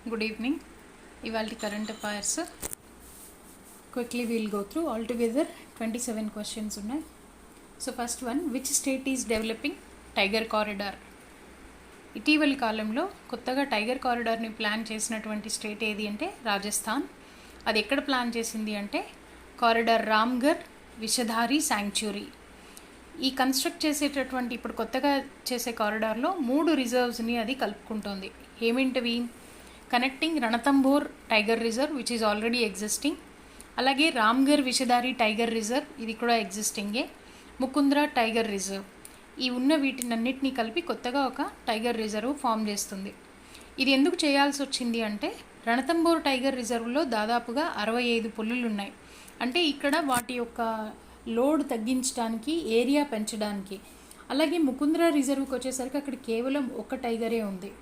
Good evening. Ivalti current affairs. Quickly we'll go through. Altogether 27 questions ఉన్నాయి. So first one, which state is developing Tiger Corridor? ఇటీవలి కాలంలో కొత్తగా tiger కారిడార్ని plan చేసినటువంటి state ఏది అంటే రాజస్థాన్. అది ఎక్కడ ప్లాన్ చేసింది అంటే కారిడార్ రామ్గర్ విషధారి శాంక్చురీ. ఈ కన్స్ట్రక్ట్ చేసేటటువంటి ఇప్పుడు కొత్తగా చేసే కారిడార్లో 3 రిజర్వ్స్ని అది కలుపుకుంటోంది. ఏమింటివి? Connecting Ranthambore tiger reserve which is already existing, అలాగే రామ్గర్ విషధారి టైగర్ రిజర్వ్ ఇది కూడా ఎగ్జిస్టింగే, ముకుంద్రా టైగర్ రిజర్వ్. ఈ ఉన్న వీటినన్నిటినీ కలిపి కొత్తగా ఒక టైగర్ రిజర్వ్ ఫామ్ చేస్తుంది. ఇది ఎందుకు చేయాల్సి వచ్చింది అంటే రణతంబోర్ టైగర్ రిజర్వ్లో దాదాపుగా 65 పులులు ఉన్నాయి. అంటే ఇక్కడ వాటి యొక్క లోడ్ తగ్గించడానికి, ఏరియా పెంచడానికి. అలాగే ముకుంద్రా రిజర్వ్కి వచ్చేసరికి అక్కడ కేవలం ఒక టైగరే ఉంది.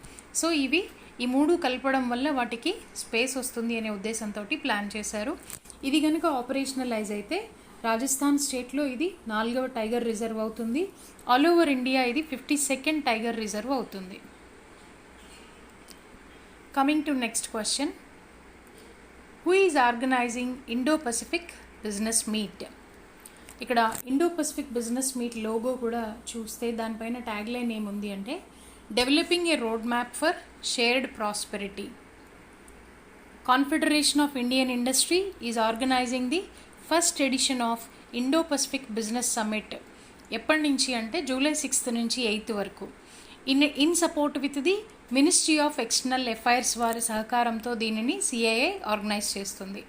సో ఈ 3 కలపడం వల్ల వాటికి స్పేస్ వస్తుంది అనే ఉద్దేశంతో ప్లాన్ చేశారు. ఇది కనుక ఆపరేషనలైజ్ అయితే రాజస్థాన్ స్టేట్లో ఇది 4వ టైగర్ రిజర్వ్ అవుతుంది. ఆల్ ఓవర్ ఇండియా ఇది 52nd టైగర్ రిజర్వ్ అవుతుంది. Coming to next question, who is organising Indo Pacific business meet? ఇక్కడ Indo Pacific business meet logo కూడా చూస్తే దానిపైన ట్యాగ్ లైన్ ఏముంది అంటే developing a road map for shared prosperity. Confederation of Indian industry is organising the first edition of Indo Pacific business summit. ఎప్పటి నుంచి అంటే July 6 నుంచి 8 వరకు. In support with the ministry of external affairs వారి సహకారంతో దీనిని సిఐఏ ఆర్గనైజ్ చేస్తుంది.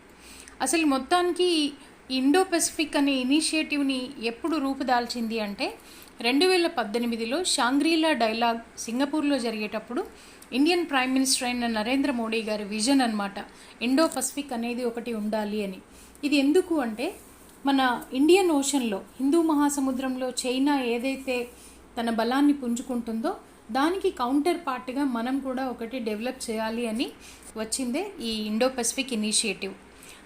అసలు మొత్తానికి ఇండో పసిఫిక్ అనే ఇనిషియేటివ్ని ఎప్పుడు రూపుదాల్చింది అంటే 2018లో షాంగ్రీలా డైలాగ్ సింగపూర్లో జరిగేటప్పుడు ఇండియన్ ప్రైమ్ మినిస్టర్ అయిన నరేంద్ర మోడీ గారి విజన్ అన్నమాట, ఇండో పసిఫిక్ అనేది ఒకటి ఉండాలి అని. ఇది ఎందుకు అంటే మన ఇండియన్ ఓషన్లో, హిందూ మహాసముద్రంలో చైనా ఏదైతే తన బలాన్ని పుంజుకుంటుందో దానికి కౌంటర్ పార్ట్గా మనం కూడా ఒకటి డెవలప్ చేయాలి అని వచ్చిందే ఈ Indo Pacific initiative.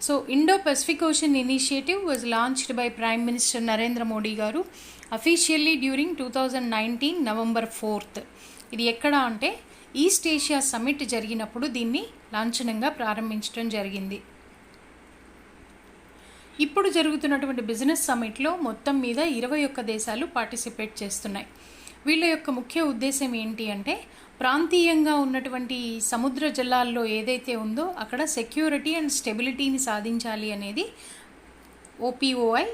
So Indo Pacific ocean initiative was launched by prime minister Narendra Modi గారు అఫీషియల్లీ డ్యూరింగ్ 2019 నవంబర్ 4. ఇది ఎక్కడ అంటే ఈస్ట్ ఏషియా సమ్మిట్ జరిగినప్పుడు దీన్ని లాంఛనంగా ప్రారంభించడం జరిగింది. ఇప్పుడు జరుగుతున్నటువంటి బిజినెస్ సమ్మిట్లో మొత్తం మీద 21 దేశాలు పార్టిసిపేట్ చేస్తున్నాయి. వీళ్ళ యొక్క ముఖ్య ఉద్దేశం ఏంటి అంటే ప్రాంతీయంగా ఉన్నటువంటి సముద్ర జలాల్లో ఏదైతే ఉందో అక్కడ సెక్యూరిటీ అండ్ స్టెబిలిటీని సాధించాలి అనేది ఓపీఓఐ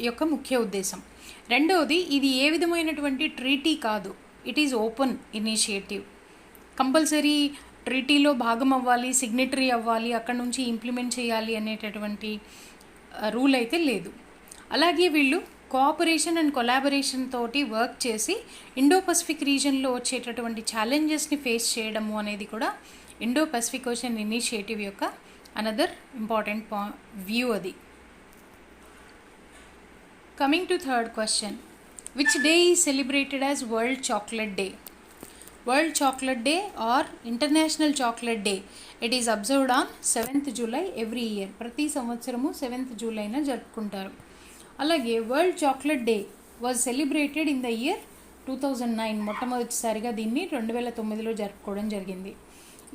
యొక్క ముఖ్య ఉద్దేశం. రెండవది, ఇది ఏ విధమైనటువంటి ట్రీటీ కాదు, it is open initiative. Compulsory ట్రీటీలో భాగం అవ్వాలి, సిగ్నేటరీ అవ్వాలి, అక్కడ నుంచి ఇంప్లిమెంట్ చేయాలి అనేటటువంటి రూల్ అయితే లేదు. అలాగే వీళ్ళు కోఆపరేషన్ అండ్ కొలాబరేషన్ తోటి వర్క్ చేసి ఇండో పసిఫిక్ రీజన్లో వచ్చేటటువంటి ఛాలెంజెస్ని ఫేస్ చేయడము అనేది కూడా ఇండో పసిఫిక్ ఓషన్ ఇనిషియేటివ్ యొక్క అనదర్ ఇంపార్టెంట్ వ్యూ అది. Coming to third question, which day is celebrated as world chocolate day? World chocolate day or international chocolate day, it is observed on 7th July every year. ప్రతి సంవత్సరము 7th జూలైన జరుపుకుంటారు. అలాగే world chocolate day was celebrated in the year 2009. మొట్టమొదటిసారిగా దీన్ని 2009లో జరుపుకోవడం జరిగింది.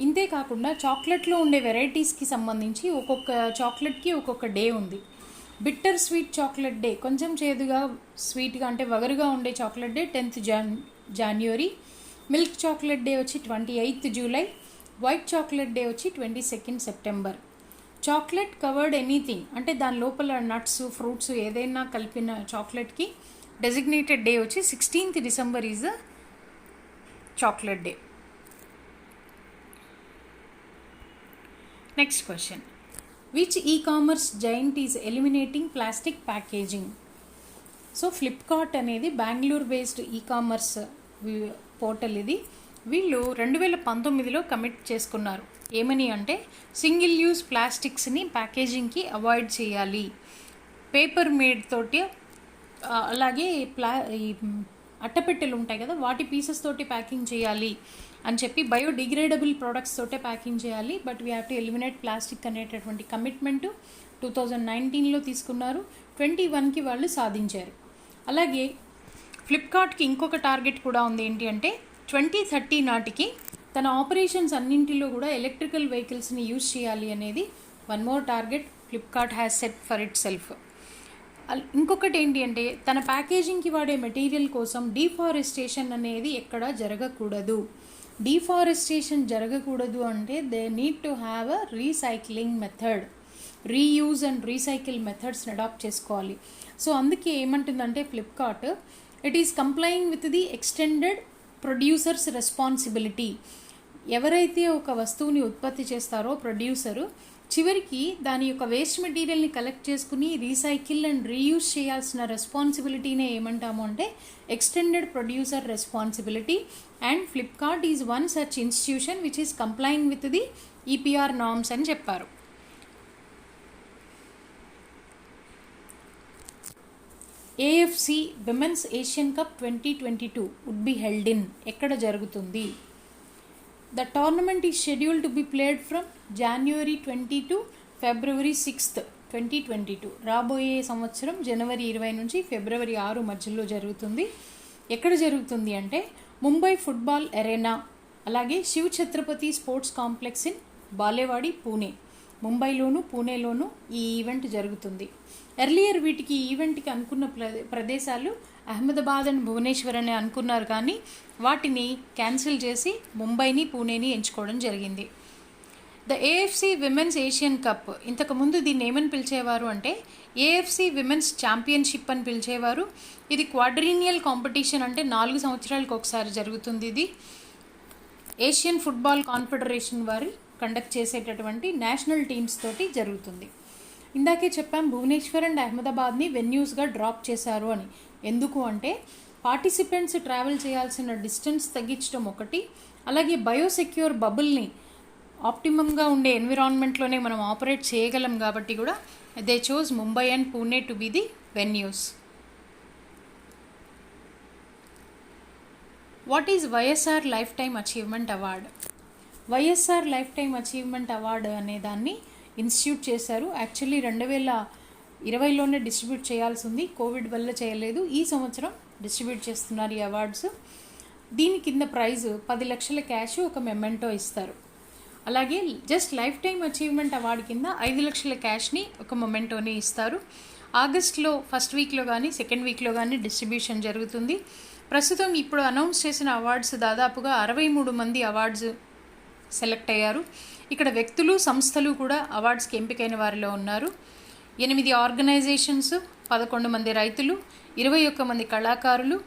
ఇంతే కాకుండా చాక్లెట్లో ఉండే వెరైటీస్కి సంబంధించి ఒక్కొక్క చాక్లెట్కి ఒక్కొక్క డే ఉంది. బిట్టర్ స్వీట్ చాక్లెట్ డే, కొంచెం చేదుగా స్వీట్గా అంటే వగరుగా ఉండే chocolate day 10th January. Milk chocolate day వచ్చి 28th July. White chocolate day వచ్చి 22nd September. Chocolate covered anything అంటే దాని లోపల నట్స్, ఫ్రూట్స్ ఏదైనా కలిపిన చాక్లెట్కి డెసిగ్నేటెడ్ డే వచ్చి 16th December is the chocolate day. Next question, which e-commerce giant is eliminating plastic packaging? So Flipkart అనేది Bengaluru based e commerce portal ఇది. వీళ్ళు 2019లో కమిట్ చేసుకున్నారు. ఏమని అంటే సింగిల్ యూజ్ ప్లాస్టిక్స్ని ప్యాకేజింగ్కి అవాయిడ్ చేయాలి, పేపర్ మేడ్ తోటి, అలాగే ఈ అట్టపెట్టెలు ఉంటాయి కదా వాటి పీసెస్ తోటి ప్యాకింగ్ చేయాలి అని చెప్పి, బయోడిగ్రేడబుల్ ప్రోడక్ట్స్ తోటే ప్యాకింగ్ చేయాలి, but we have to eliminate plastic అనేటటువంటి కమిట్మెంట్ 2019లో తీసుకున్నారు. 2021కి వాళ్ళు సాధించారు. అలాగే ఫ్లిప్కార్ట్కి ఇంకొక టార్గెట్ కూడా ఉంది. ఏంటి అంటే 2030 నాటికి తన ఆపరేషన్స్ అన్నింటిలో కూడా ఎలక్ట్రికల్ వెహికల్స్ని యూజ్ చేయాలి అనేది one more target Flipkart has set for it self. ఇంకొకటి ఏంటి అంటే తన ప్యాకేజింగ్కి వాడే మెటీరియల్ కోసం డీఫారెస్టేషన్ అనేది ఎక్కడా జరగకూడదు. డీఫారెస్టేషన్ జరగకూడదు అంటే they need to have a recycling method, reuse and recycle మెథడ్స్ని అడాప్ట్ చేసుకోవాలి. సో అందుకే ఏమంటుందంటే Flipkart, it is complying with the extended producers responsibility. ఎవరైతే ఒక వస్తువుని ఉత్పత్తి చేస్తారో ప్రొడ్యూసరు, చివరికి దాని యొక్క వేస్ట్ మెటీరియల్ని కలెక్ట్ చేసుకుని రీసైకిల్ అండ్ రీయూజ్ చేయాల్సిన రెస్పాన్సిబిలిటీనే ఏమంటాము అంటే extended producer responsibility. And Flipkart is one such institution which is complying with the EPR norms అని చెప్పారు. AFC women's Asian Cup 2022 would be held in, ఎక్కడ జరుగుతుంది? The tournament is scheduled to be played from January 20 to February 6th, 2022. రాబోయే సంవత్సరం జనవరి 20 నుంచి ఫిబ్రవరి 6 మధ్యలో జరుగుతుంది. ఎక్కడ జరుగుతుంది అంటే ముంబై ఫుట్బాల్ అరేనా, అలాగే Shiv Chhatrapati sports complex in Balewadi, Pune. ముంబైలోను పూణేలోను ఈ ఈవెంట్ జరుగుతుంది. ఎర్లియర్ వీటికి ఈవెంట్కి అనుకున్న ప్రదేశాలు అహ్మదాబాద్ అండ్ భువనేశ్వర్ అని అనుకున్నారు, కానీ వాటిని క్యాన్సిల్ చేసి ముంబైని పూణేని ఎంచుకోవడం జరిగింది. The AFC women's Asian cup, ఇంతకుముందు దీన్ని ఏమని పిలిచేవారు అంటే ఏఎఫ్సి విమెన్స్ ఛాంపియన్షిప్ అని పిలిచేవారు. ఇది క్వాడ్రీనియల్ కాంపిటీషన్, అంటే 4 సంవత్సరాలకు ఒకసారి జరుగుతుంది. ఇది ఏషియన్ ఫుట్బాల్ కాన్ఫెడరేషన్ వారి కండక్ట్ చేసేటటువంటి నేషనల్ టీమ్స్ తోటి జరుగుతుంది. ఇందాకే చెప్పాం భువనేశ్వర్ అండ్ అహ్మదాబాద్ని వెన్యూస్గా డ్రాప్ చేశారు అని. ఎందుకు అంటే పార్టిసిపెంట్స్ ట్రావెల్ చేయాల్సిన డిస్టెన్స్ తగ్గించడం ఒకటి, అలాగే బయోసెక్యూర్ బబుల్ని ఆప్టిమమ్గా ఉండే ఎన్విరాన్మెంట్లోనే మనం ఆపరేట్ చేయగలం కాబట్టి కూడా they chose Mumbai and Pune to be the venues. What is YSR life time achievement award? YSR life time achievement award అనే దాన్ని ఇన్స్టిట్యూట్ చేశారు. యాక్చువల్లీ 2020లోనే డిస్ట్రిబ్యూట్ చేయాల్సి ఉంది, కోవిడ్ వల్ల చేయలేదు. ఈ సంవత్సరం డిస్ట్రిబ్యూట్ చేస్తున్నారు ఈ అవార్డ్స్. దీని కింద ప్రైజ్ 10 లక్షల క్యాష్, ఒక మెమెంటో ఇస్తారు. అలాగే just life time achievement award కింద 5 లక్షల క్యాష్ని, ఒక మొమెంటోని ఇస్తారు. ఆగస్ట్లో ఫస్ట్ వీక్లో కానీ సెకండ్ వీక్లో కానీ డిస్ట్రిబ్యూషన్ జరుగుతుంది. ప్రస్తుతం ఇప్పుడు అనౌన్స్ చేసిన అవార్డ్స్ దాదాపుగా 63 మంది అవార్డ్స్ సెలెక్ట్ అయ్యారు. ఇక్కడ వ్యక్తులు సంస్థలు కూడా అవార్డ్స్కి ఎంపికైన వారిలో ఉన్నారు. 8 ఆర్గనైజేషన్స్, 11 మంది రైతులు, 21 మంది కళాకారులు,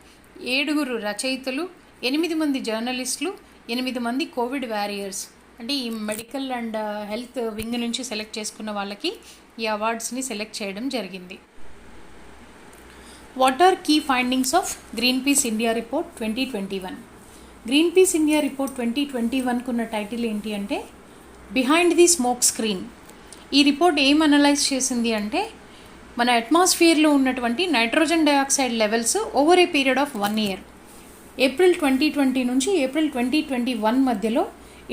7 రచయితలు, 8 మంది జర్నలిస్టులు, 8 మంది కోవిడ్ వారియర్స్, అంటే ఈ మెడికల్ అండ్ హెల్త్ వింగ్ నుంచి సెలెక్ట్ చేసుకున్న వాళ్ళకి ఈ అవార్డ్స్ని సెలెక్ట్ చేయడం జరిగింది. What are key findings of Greenpeace India report 2021? Greenpeace India report 2021 కున్న టైటిల్ ఏంటి అంటే బిహైండ్ ది స్మోక్ స్క్రీన్. ఈ రిపోర్ట్ ఏం అనలైజ్ చేసింది అంటే మన అట్మాస్ఫియర్లో ఉన్నటువంటి nitrogen dioxide levels over a period of 1 year, April 2020 నుంచి ఏప్రిల్ 2021 మధ్యలో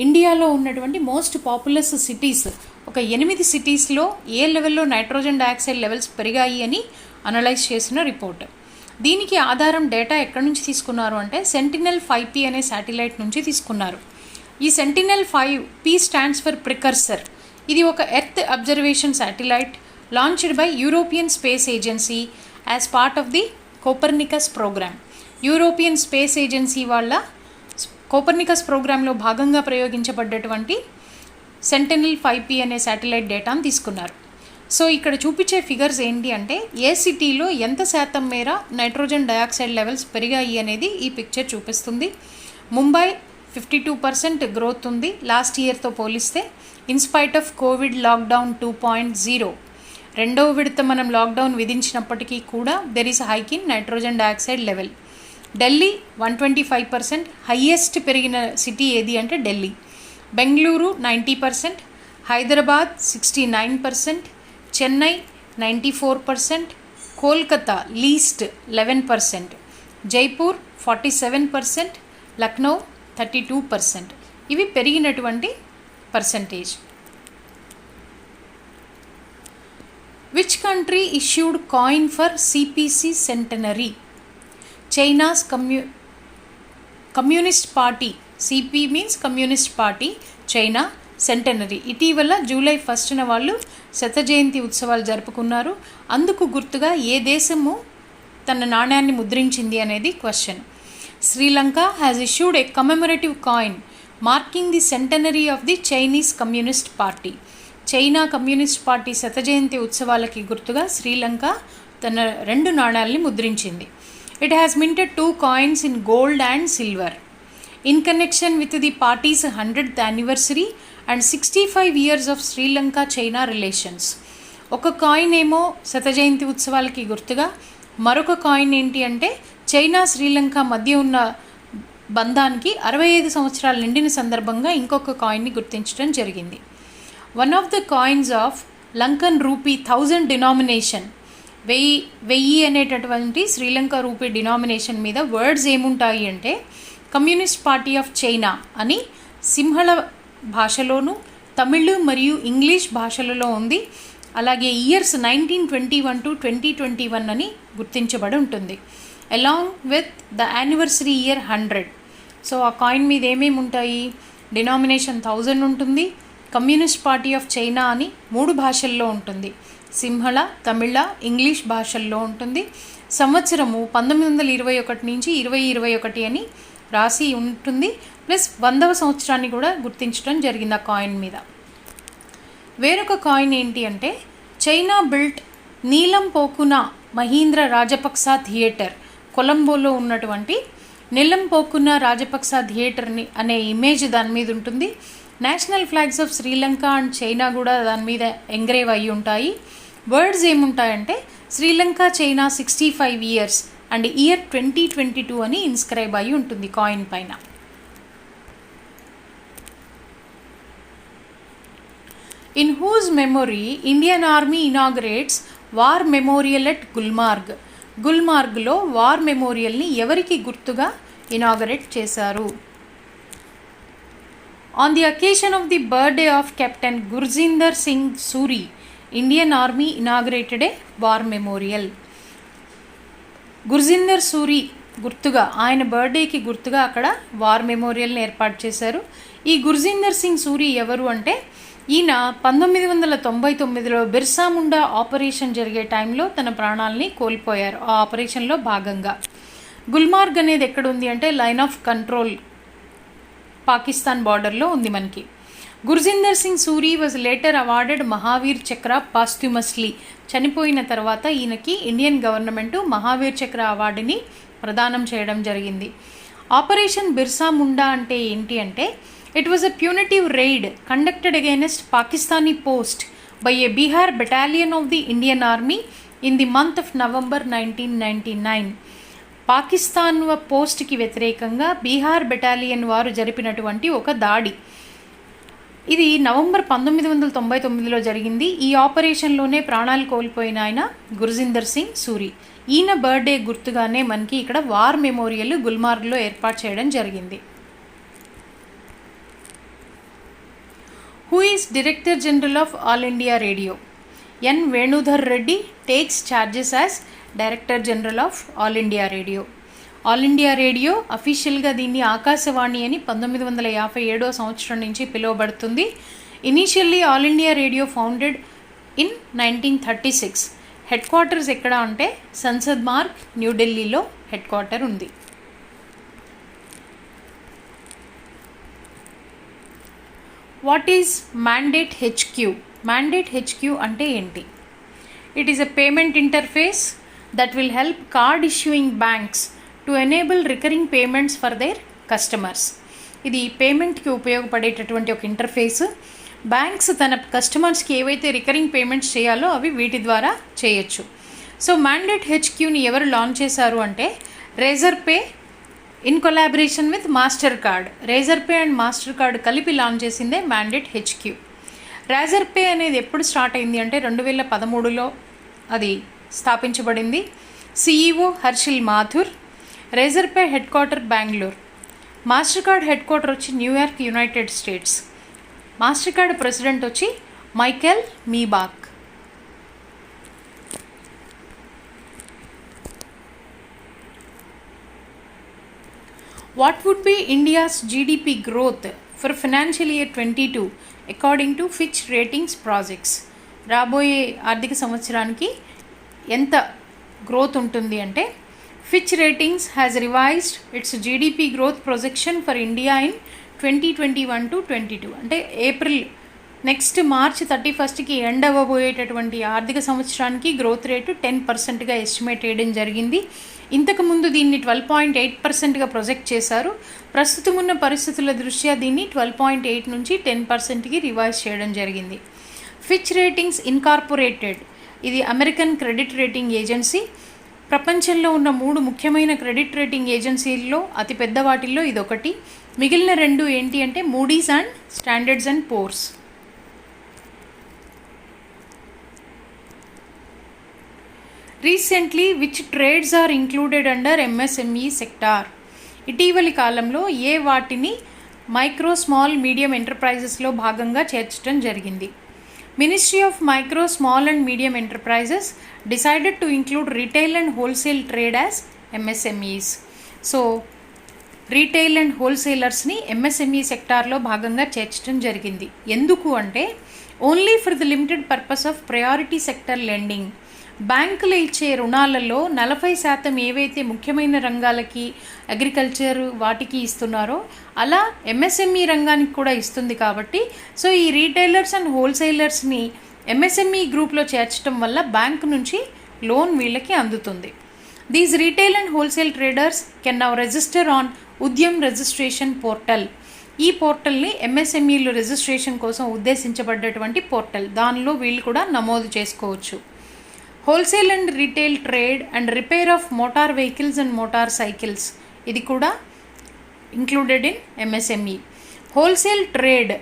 ఇండియాలో ఉన్నటువంటి మోస్ట్ పాపులస్ సిటీస్, ఒక 8 సిటీస్లో ఏ లెవెల్లో నైట్రోజన్ డయాక్సైడ్ లెవెల్స్ పెరిగాయి అని అనలైజ్ చేసిన రిపోర్ట్. దీనికి ఆధారం డేటా ఎక్కడి నుంచి తీసుకున్నారు అంటే Sentinel-5P అనే శాటిలైట్ నుంచి తీసుకున్నారు. ఈ Sentinel-5 P stands for precursor. ఇది ఒక earth observation satellite launched by European Space Agency as part of the Copernicus program. European Space Agency వాళ్ళ కోపర్నికస్ ప్రోగ్రాంలో భాగంగా ప్రయోగించబడ్డటువంటి Sentinel-5P అనే శాటిలైట్ డేటాను తీసుకున్నారు. సో ఇక్కడ చూపించే ఫిగర్స్ ఏంటి అంటే ఏ సిటీలో ఎంత శాతం మేర నైట్రోజన్ డయాక్సైడ్ లెవెల్స్ పెరిగాయి అనేది ఈ పిక్చర్ చూపిస్తుంది. ముంబై 52% గ్రోత్ ఉంది లాస్ట్ ఇయర్తో పోలిస్తే, ఇన్స్పైట్ ఆఫ్ కోవిడ్ లాక్డౌన్ 2.0. రెండవ విడత మనం లాక్డౌన్ విధించినప్పటికీ కూడా there is hike in nitrogen dioxide level. Delhi 125%, highest పెరిగిన సిటీ ఏది అంటే ఢిల్లీ. బెంగళూరు 90%, హైదరాబాద్ 69%, చెన్నై 94%, కోల్కతా లీస్ట్ 11%, జైపూర్ 47%, లక్నో 32%. ఇవి పెరిగినటువంటి percentage. Which country issued coin for CPC centenary? China's communist party CP means communist party China centenary. ఇటీవల జూలై 1న వాళ్ళు శత జయంతి ఉత్సవాలు జరుపుకున్నారు. అందుకు గుర్తుగా ఏ దేశము తన నాణ్యాన్ని ముద్రించింది అనేది question. Sri Lanka has issued a commemorative coin marking the centenary of the Chinese communist party. China communist party శత జయంతి ఉత్సవాలకి గుర్తుగా శ్రీలంక తన 2 నాణ్యాలని ముద్రించింది. It has minted 2 coins in gold and silver in connection with the party's 100th anniversary and 65 years of Sri Lanka China relations. ఒక coin ఏమో శత జయంతి ఉత్సవాలకి గుర్తుగా, మరొక కాయిన్ ఏంటి అంటే చైనా శ్రీలంక మధ్య ఉన్న బంధానికి 65 సంవత్సరాలు నిండిన సందర్భంగా ఇంకొక కాయిన్ని గుర్తించడం జరిగింది. One of the coins of Lankan rupee 1000 denomination, 1000 అనేటటువంటి శ్రీలంక రూపీ డినామినేషన్ మీద వర్డ్స్ ఏముంటాయి అంటే కమ్యూనిస్ట్ పార్టీ ఆఫ్ చైనా అని సింహళ భాషలోను, తమిళ్ మరియు ఇంగ్లీష్ భాషలలో ఉంది. అలాగే ఇయర్స్ 1921 to 2021 అని గుర్తించబడి ఉంటుంది. Along with the anniversary year 100. So ఆ కాయిన్ మీద ఏమేమి ఉంటాయి? డినామినేషన్ 1000 ఉంటుంది, కమ్యూనిస్ట్ పార్టీ ఆఫ్ చైనా అని 3 భాషల్లో ఉంటుంది, సింహళ, తమిళ, ఇంగ్లీష్ భాషల్లో ఉంటుంది, సంవత్సరము 1921 నుంచి 2021 అని రాసి ఉంటుంది, ప్లస్ 100వ సంవత్సరాన్ని కూడా గుర్తించడం జరిగింది ఆ కాయిన్ మీద. వేరొక కాయిన్ ఏంటి అంటే చైనా బిల్ట్ నీలం పోకున మహీంద్ర రాజపక్స థియేటర్, కొలంబోలో ఉన్నటువంటి నీలం పోకున రాజపక్స థియేటర్ని అనే ఇమేజ్ దాని మీద ఉంటుంది. National flags of Sri Lanka and China కూడా దాని మీద ఎంగ్రేవ్ అయ్యి ఉంటాయి. వర్డ్స్ ఏముంటాయంటే Sri Lanka China 65 years and year 2022 అని ఇన్స్క్రైబ్ అయి ఉంటుంది కాయిన్ పైన. In whose memory Indian army inaugurates war memorial at Gulmarg. గుల్మార్గ్లో వార్ మెమోరియల్ని ఎవరికి గుర్తుగా ఇనాగరేట్ చేశారు? On the occasion of the birthday of captain Gurjinder Singh Suri, Indian army inaugurated a war memorial. Gurjinder Suri గుర్తుగా, ఆయన బర్త్డేకి గుర్తుగా అక్కడ వార్ మెమోరియల్ని ఏర్పాటు చేశారు. ఈ గుర్జిందర్ సింగ్ సూరి ఎవరు అంటే ఈయన 1999లో బిర్సా ముండా ఆపరేషన్ జరిగే టైంలో తన ప్రాణాలని కోల్పోయారు. ఆ ఆపరేషన్లో భాగంగా గుల్మార్గ్ అనేది ఎక్కడుంది అంటే లైన్ ఆఫ్ కంట్రోల్ పాకిస్తాన్ బార్డర్లో ఉంది మనకి. Gurjinder Singh Suri was later awarded Mahavir Chakra posthumously. చనిపోయిన తర్వాత ఈయనకి ఇండియన్ గవర్నమెంట్ మహావీర్ చక్ర అవార్డుని ప్రదానం చేయడం జరిగింది. ఆపరేషన్ బిర్సా ముండా అంటే ఏంటి అంటే it was a punitive raid conducted against Pakistani post by a Bihar battalion of the Indian army in the month of November 1999. Pakistan పోస్ట్కి వ్యతిరేకంగా బీహార్ బెటాలియన్ వారు జరిపినటువంటి ఒక దాడి. ఇది నవంబర్ 1999లో జరిగింది. ఈ ఆపరేషన్లోనే ప్రాణాలు కోల్పోయిన ఆయన గుర్జిందర్ సింగ్ సూరి. ఈయన బర్త్డే గుర్తుగానే మనకి ఇక్కడ వార్ మెమోరియల్ గుల్మార్గ్లో ఏర్పాటు చేయడం జరిగింది. Who is director general of All India Radio? N Venudhar Reddy takes charges as director general of All India Radio. All India Radio అఫీషియల్గా దీన్ని ఆకాశవాణి అని 1957వ సంవత్సరం నుంచి పిలువబడుతుంది. Initially All India Radio founded in 1936. Headquarters ఎక్కడ అంటే సంసద్ మార్గ్, న్యూఢిల్లీలో హెడ్ క్వార్టర్ ఉంది. What is mandate HQ? Mandate HQ అంటే ఏంటి? It is a payment interface that will help card issuing banks to enable recurring payments for their customers. ఇది పేమెంట్కి ఉపయోగపడేటటువంటి ఒక interface. Banks తన కస్టమర్స్కి ఏవైతే రికరింగ్ పేమెంట్స్ చేయాలో అవి వీటి ద్వారా చేయొచ్చు. సో మ్యాండేట్ హెచ్క్యూని ఎవరు లాంచ్ చేశారు అంటే Razorpay in collaboration with Mastercard. Razorpay and Mastercard కలిపి లాంచ్ చేసిందే మ్యాండేట్ హెచ్క్యూ. రేజర్ పే అనేది ఎప్పుడు స్టార్ట్ అయింది అంటే 2013లో అది స్థాపించబడింది. CEO Harshil Mathur. Razorpay head quarter Bengaluru. Mastercard head quarter వచ్చి New York, United States. Mastercard president వచ్చి Michael Miebach. What would be India's GDP growth for financial year 22 according to Fitch Ratings projects? రాబోయే ఆర్థిక సంవత్సరానికి ఎంత growth ఉంటుంది అంటే, Fitch ratings has revised its GDP growth projection for India in 2021 to 22. అంటే April next March 31కి end అవ్వబోయేటటువంటి ఆర్థిక సంవత్సరానికి గ్రోత్ రేటు 10%గా ఎస్టిమేట్ చేయడం జరిగింది. ఇంతకుముందు దీన్ని 12.8%గా ప్రొజెక్ట్ చేశారు. ప్రస్తుతం ఉన్న పరిస్థితుల దృష్ట్యా దీన్ని 12.8 నుంచి 10%కి రివైజ్ చేయడం జరిగింది. ఫిచ్ రేటింగ్స్ ఇన్కార్పొరేటెడ్, ఇది అమెరికన్ క్రెడిట్ రేటింగ్ ఏజెన్సీ. ప్రపంచంలో ఉన్న 3 ముఖ్యమైన క్రెడిట్ రేటింగ్ ఏజెన్సీల్లో అతిపెద్ద వాటిల్లో ఇదొకటి. మిగిలిన 2 ఏంటి అంటే Moody's and Standards and Poor's. Recently which trades are included under MSME sector? ఇటీవలి కాలంలో ఏ వాటిని మైక్రో స్మాల్ మీడియం ఎంటర్ప్రైజెస్లో భాగంగా చేర్చడం జరిగింది? Ministry of Micro, Small and Medium Enterprises decided to include retail and wholesale trade as MSMEs. So, retail and హోల్సేలర్స్ని MSME సెక్టార్లో భాగంగా చేర్చడం జరిగింది. ఎందుకు అంటే only for the limited purpose of priority sector lending. బ్యాంకులు ఇచ్చే రుణాలలో 40% ఏవైతే ముఖ్యమైన రంగాలకి, అగ్రికల్చర్ వాటికి ఇస్తున్నారో అలా ఎంఎస్ఎంఈ రంగానికి కూడా ఇస్తుంది. కాబట్టి సో ఈ రీటైలర్స్ అండ్ హోల్సేలర్స్ని ఎంఎస్ఎంఈ గ్రూప్లో చేర్చడం వల్ల బ్యాంక్ నుంచి లోన్ వీళ్ళకి అందుతుంది. These retail and wholesale traders can now register on Udyam registration portal. ఈ పోర్టల్ని ఎంఎస్ఎంఈలు రిజిస్ట్రేషన్ కోసం ఉద్దేశించబడ్డటువంటి పోర్టల్. దానిలో వీళ్ళు కూడా నమోదు చేసుకోవచ్చు. Wholesale and retail trade and repair of motor vehicles and motorcycles, ఇది కూడా included in MSME. Wholesale trade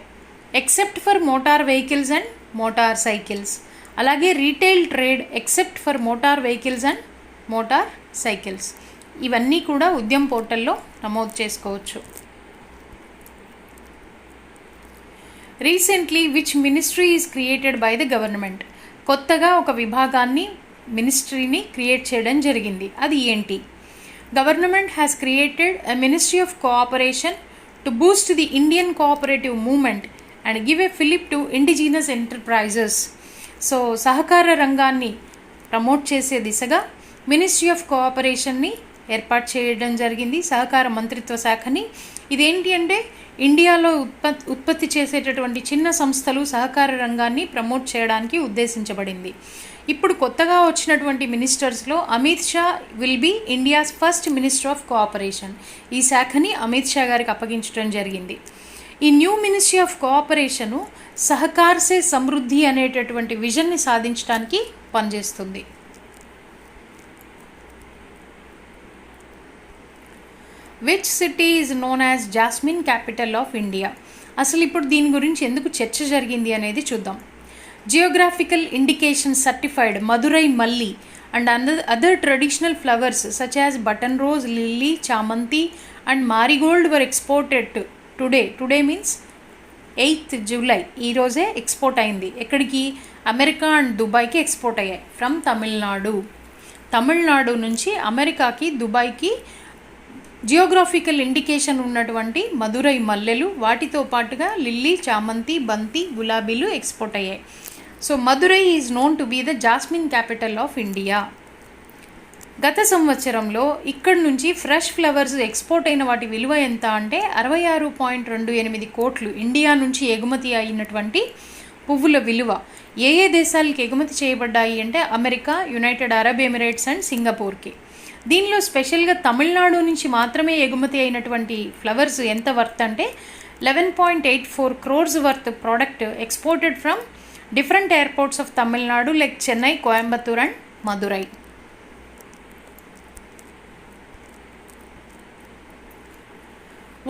except for motor vehicles and motorcycles, అలాగే retail trade except for motor vehicles and motorcycles. ఇవన్నీ కూడా ఉద్యమ్ పోర్టల్లో నమోదు చేసుకోవచ్చు. Recently which ministry is created by the government? కొత్తగా ఒక విభాగాన్ని, మినిస్ట్రీని క్రియేట్ చేయడం జరిగింది. అది ఏంటి? Government has created a ministry of cooperation to boost the Indian cooperative movement and give a fillip to indigenous enterprises. So సహకార రంగాన్ని ప్రమోట్ చేసే దిశగా మినిస్ట్రీ ఆఫ్ కోఆపరేషన్ని ఏర్పాటు చేయడం జరిగింది, సహకార మంత్రిత్వ శాఖని. ఇదేంటి అంటే ఇండియాలో ఉత్పత్తి చేసేటటువంటి చిన్న సంస్థలు, సహకార రంగాన్ని ప్రమోట్ చేయడానికి ఉద్దేశించబడింది. ఇప్పుడు కొత్తగా వచ్చినటువంటి మినిస్టర్స్లో Amit Shah will be India's first minister of cooperation. ఈ శాఖని అమిత్ షా గారికి అప్పగించడం జరిగింది. ఈ న్యూ మినిస్ట్రీ ఆఫ్ కోఆపరేషను సహకార్ సే సమృద్ధి అనేటటువంటి విజన్ని సాధించడానికి పనిచేస్తుంది. Which city is known as jasmine capital of India? అసలు ఇప్పుడు దీని గురించి ఎందుకు చర్చ జరిగింది అనేది చూద్దాం. Geographical indication certified Madurai Malli and other traditional flowers such as button rose, lily, chamanthi and marigold were exported today means 8th July, ఈరోజే ఎక్స్పోర్ట్ అయింది. ఎక్కడికి? అమెరికా అండ్ దుబాయ్కి ఎక్స్పోర్ట్ అయ్యాయి ఫ్రమ్ తమిళనాడు నుంచి అమెరికాకి, దుబాయ్కి జియోగ్రాఫికల్ ఇండికేషన్ ఉన్నటువంటి మదురై మల్లెలు, వాటితో పాటుగా లిల్లీ, చామంతి, బంతి, గులాబీలు ఎక్స్పోర్ట్ అయ్యాయి. So Madurai is known to be the jasmine capital of India. గత సంవత్సరంలో ఇక్కడి నుంచి ఫ్రెష్ ఫ్లవర్స్ ఎక్స్పోర్ట్ అయిన వాటి విలువ ఎంత అంటే 66.28 కోట్లు ఇండియా నుంచి ఎగుమతి అయినటువంటి పువ్వుల విలువ. ఏ దేశాలకు ఎగుమతి చేయబడ్డాయి అంటే America, United Arab Emirates and సింగపూర్కి. దీనిలో స్పెషల్గా తమిళనాడు నుంచి మాత్రమే ఎగుమతి అయినటువంటి ఫ్లవర్స్ ఎంత వర్త్ అంటే 11.84 crores worth product exported from different airports of Tamil Nadu like Chennai, Coimbatore and Madurai.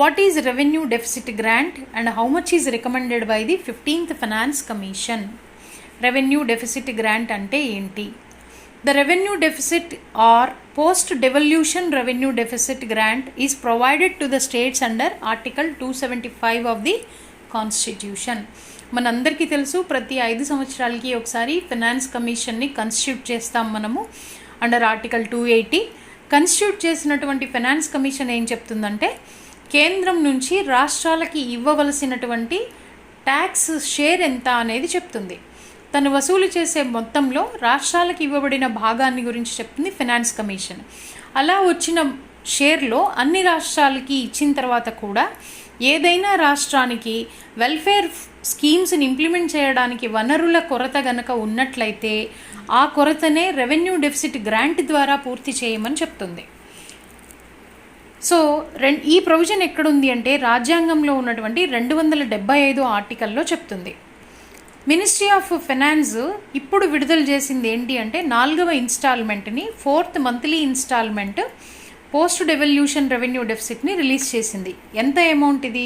What is revenue deficit grant and how much is recommended by the 15th finance commission? Revenue deficit grant అంటే ఏంటి? The revenue deficit or post-devolution revenue deficit grant is provided to the states under Article 275 of the Constitution. మనందరికీ తెలుసు, ప్రతి 5 సంవత్సరాలకి ఒకసారి finance కమిషన్ని constitute చేస్తాం మనము under article 280. Constitute చేసినటువంటి ఫైనాన్స్ కమిషన్ ఏం చెప్తుందంటే కేంద్రం నుంచి రాష్ట్రాలకి ఇవ్వవలసినటువంటి ట్యాక్స్ షేర్ ఎంత అనేది చెప్తుంది. తను వసూలు చేసే మొత్తంలో రాష్ట్రాలకు ఇవ్వబడిన భాగాన్ని గురించి చెప్తుంది ఫినాన్స్ కమిషన్. అలా వచ్చిన షేర్లో అన్ని రాష్ట్రాలకి ఇచ్చిన తర్వాత కూడా ఏదైనా రాష్ట్రానికి వెల్ఫేర్ స్కీమ్స్ని ఇంప్లిమెంట్ చేయడానికి వనరుల కొరత గనక ఉన్నట్లయితే ఆ కొరతనే రెవెన్యూ డెఫిసిట్ గ్రాంట్ ద్వారా పూర్తి చేయమని చెప్తుంది. సో ఈ ప్రొవిజన్ ఎక్కడుంది అంటే రాజ్యాంగంలో ఉన్నటువంటి 275 ఆర్టికల్లో చెప్తుంది. మినిస్ట్రీ ఆఫ్ ఫైనాన్స్ ఇప్పుడు విడుదల చేసింది ఏంటి అంటే 4వ ఇన్స్టాల్మెంట్ని, 4th monthly instalment post devolution revenue డెఫిసిట్ని రిలీజ్ చేసింది. ఎంత అమౌంట్ ఇది?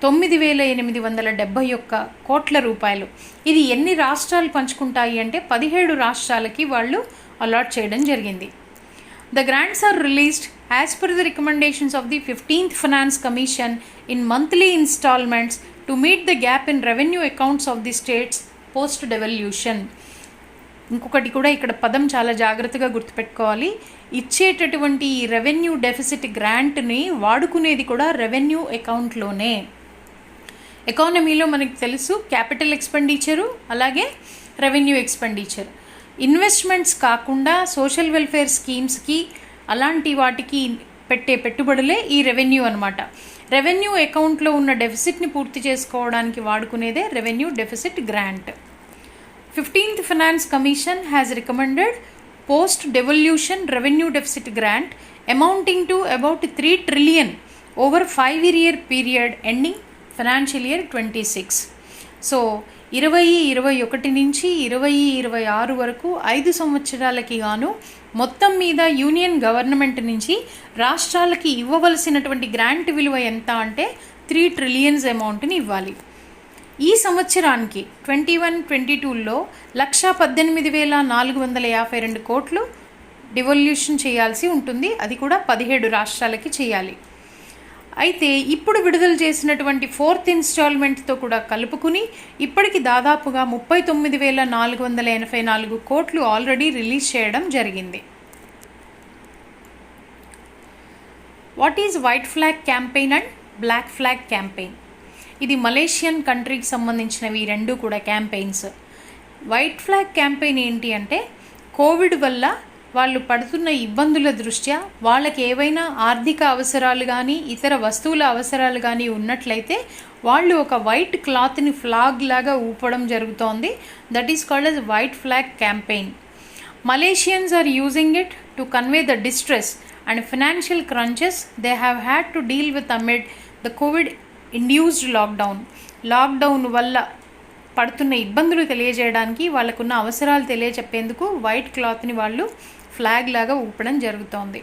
9,871 కోట్ల రూపాయలు. ఇది ఎన్ని రాష్ట్రాలు పంచుకుంటాయి అంటే 17 రాష్ట్రాలకి వాళ్ళు అలాట్ చేయడం జరిగింది. The grants are released as per the recommendations of the 15th Finance Commission in monthly installments to meet the gap in revenue accounts of the states post devolution. ఇంకొకటి కూడా ఇక్కడ పదం చాలా జాగ్రత్తగా గుర్తుపెట్టుకోవాలి. ఇచ్చేటటువంటి ఈ రెవెన్యూ డెఫిసిట్ గ్రాంట్ని వాడుకునేది కూడా రెవెన్యూ అకౌంట్లోనే. ఎకానమీలో మనకి తెలుసు క్యాపిటల్ ఎక్స్పెండిచరు అలాగే రెవెన్యూ ఎక్స్పెండిచర్. ఇన్వెస్ట్మెంట్స్ కాకుండా సోషల్ వెల్ఫేర్ స్కీమ్స్కి అలాంటి వాటికి పెట్టే పెట్టుబడులే ఈ రెవెన్యూ అనమాట. రెవెన్యూ అకౌంట్లో ఉన్న డెఫిసిట్ని పూర్తి చేసుకోవడానికి వాడుకునేదే revenue deficit grant. 15th Finance Commission has recommended post-devolution revenue deficit grant amounting to about 3 trillion over 5-year period ending financial year 26. So 2021 నుంచి 2026 వరకు 5 సంవత్సరాలకి గాను మొత్తం మీద యూనియన్ గవర్నమెంట్ నుంచి రాష్ట్రాలకి ఇవ్వవలసినటువంటి గ్రాంట్ విలువ ఎంత అంటే 3 trillion అమౌంట్ని ఇవ్వాలి. ఈ సంవత్సరానికి 21-22లో 118,452 కోట్లు డివల్యూషన్ చేయాల్సి ఉంటుంది. అది కూడా 17 రాష్ట్రాలకి చేయాలి. అయితే ఇప్పుడు విడుదల చేసినటువంటి 4th ఇన్స్టాల్మెంట్తో కూడా కలుపుకుని ఇప్పటికి దాదాపుగా 39,484 కోట్లు ఆల్రెడీ రిలీజ్ చేయడం జరిగింది. What is white flag campaign and black flag campaign? ఇది మలేషియన్ కంట్రీకి సంబంధించినవి రెండు కూడా క్యాంపెయిన్స్. వైట్ ఫ్లాగ్ క్యాంపెయిన్ ఏంటి అంటే కోవిడ్ వల్ల వాళ్ళు పడుతున్న ఇబ్బందుల దృష్ట్యా వాళ్ళకి ఏవైనా ఆర్థిక అవసరాలు కానీ ఇతర వస్తువుల అవసరాలు కానీ ఉన్నట్లయితే వాళ్ళు ఒక వైట్ క్లాత్ని ఫ్లాగ్ లాగా ఊపడం జరుగుతోంది. That is called as white flag campaign. Malaysians are using it to convey the distress and financial crunches they have had to deal with amid the COVID-induced lockdown వల్ల పడుతున్న ఇబ్బందులు తెలియజేయడానికి వాళ్ళకున్న అవసరాలు తెలియచెప్పేందుకు వైట్ క్లాత్ని వాళ్ళు ఫ్లాగ్ లాగా ఊపడం జరుగుతోంది.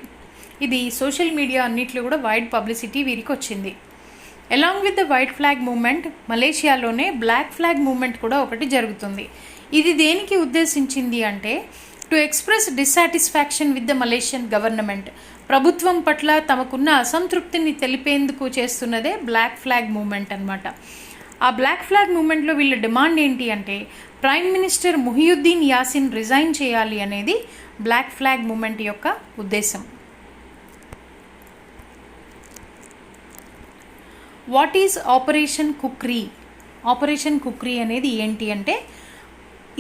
ఇది సోషల్ మీడియా అన్నిట్లో కూడా వైడ్ పబ్లిసిటీ వీరికి వచ్చింది. Along with the white flag movement మలేషియాలోనే బ్లాక్ ఫ్లాగ్ మూమెంట్ కూడా ఒకటి జరుగుతుంది. ఇది దేనికి ఉద్దేశించింది అంటే to express dissatisfaction with the Malaysian government. ప్రభుత్వం పట్ల తమకున్న అసంతృప్తిని తెలిపేందుకు చేస్తున్నదే బ్లాక్ ఫ్లాగ్ మూమెంట్ అన్నమాట. ఆ బ్లాక్ ఫ్లాగ్ మూమెంట్లో వీళ్ళ డిమాండ్ ఏంటి అంటే prime minister Muhyiddin Yassin resign చేయాలి అనేది బ్లాక్ ఫ్లాగ్ మూమెంట్ యొక్క ఉద్దేశం. What is operation Khukri? Operation Khukri అనేది ఏంటి అంటే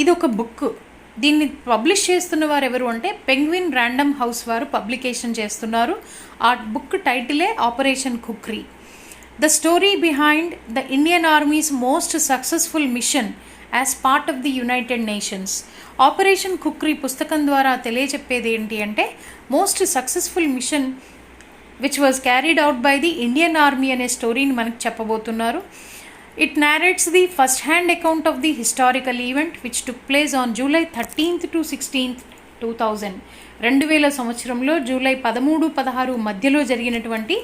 ఇది ఒక బుక్. దీన్ని పబ్లిష్ చేస్తున్న వారు ఎవరు అంటే పెంగ్విన్ ర్యాండమ్ హౌస్ వారు పబ్లికేషన్ చేస్తున్నారు. ఆ బుక్ టైటిలే operation Khukri. The story behind the Indian Army's most successful mission as part of the United Nations. Operation Khukri పుస్తకం ద్వారా తెలియచెప్పేది ఏంటి అంటే most successful mission which was carried out by the Indian army అనే స్టోరీని మనకు చెప్పబోతున్నారు. It narrates the first-hand account of the historical event which took place on July 13th to 16th, 2000. 2000 సంవత్సరంలో జూలై 13-16 మధ్యలో జరిగినటువంటి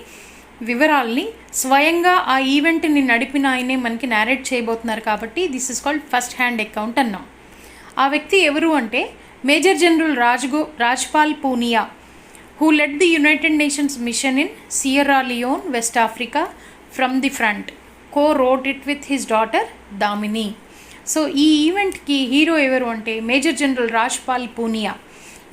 వివరాల్ని స్వయంగా ఆ ఈవెంట్ని నడిపిన ఆయనే మనకి నేరేట్ చేయబోతున్నారు కాబట్టి this is called first hand account అన్నాం. ఆ వ్యక్తి ఎవరు అంటే major general Rajpal Punia who led the United Nations mission in Sierra Leone, West Africa from the front. co-wrote it with his daughter Damini. So ఈ ఈవెంట్కి హీరో ఎవరు అంటే మేజర్ జనరల్ రాజ్పాల్ పూనియా.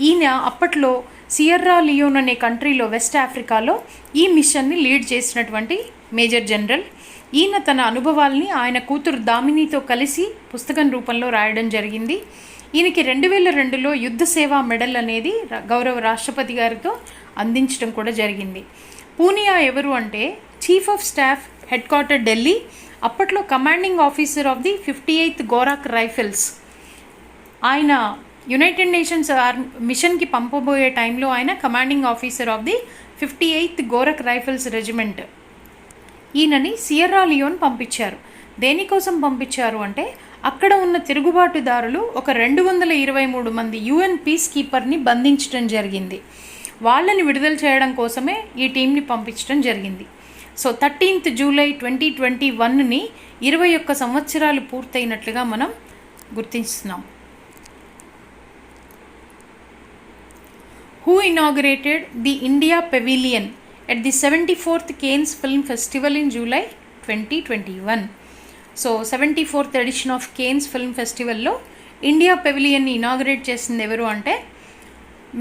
ఈయన అప్పట్లో సియర్రా లియోన్ అనే కంట్రీలో వెస్ట్ ఆఫ్రికాలో ఈ మిషన్ని లీడ్ చేసినటువంటి మేజర్ జనరల్. ఈయన తన అనుభవాల్ని ఆయన కూతురు దామినితో కలిసి పుస్తకం రూపంలో రాయడం జరిగింది. ఈయనకి 2002లో యుద్ధ సేవా మెడల్ అనేది గౌరవ రాష్ట్రపతి గారితో అందించడం కూడా జరిగింది. పూనియా ఎవరు అంటే chief of staff head quarter Delhi, అప్పట్లో commanding officer of the 58th Gorkha rifles. ఆయన యునైటెడ్ నేషన్స్ మిషన్కి పంపబోయే టైంలో ఆయన commanding officer of the 58th Gorkha rifles regiment. ఈయనని సియర్రా లియోన్ పంపించారు. దేనికోసం పంపించారు అంటే అక్కడ ఉన్న తిరుగుబాటుదారులు ఒక 223 మంది UN పీస్ కీపర్ని బంధించడం జరిగింది. వాళ్ళని విడుదల చేయడం కోసమే ఈ టీంని పంపించడం జరిగింది. సో 13th జూలై 2021ని 21 సంవత్సరాలు పూర్తయినట్లుగా మనం గుర్తిస్తున్నాం. Who inaugurated the India Pavilion at the 74th Cannes Film Festival in July 2021? So 74th edition of Cannes Film Festival లో ఇండియా పెవిలియన్ని ఇనాగరేట్ చేసింది ఎవరు అంటే